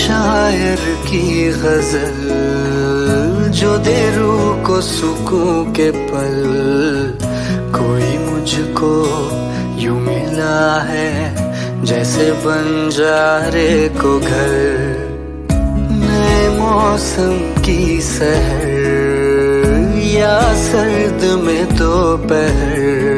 शायर की गजल जो दे रूह को सुकून के पल, कोई मुझको यूं मिला है जैसे बंजारे को घर। नए मौसम की सहर या सर्द में दोपहर,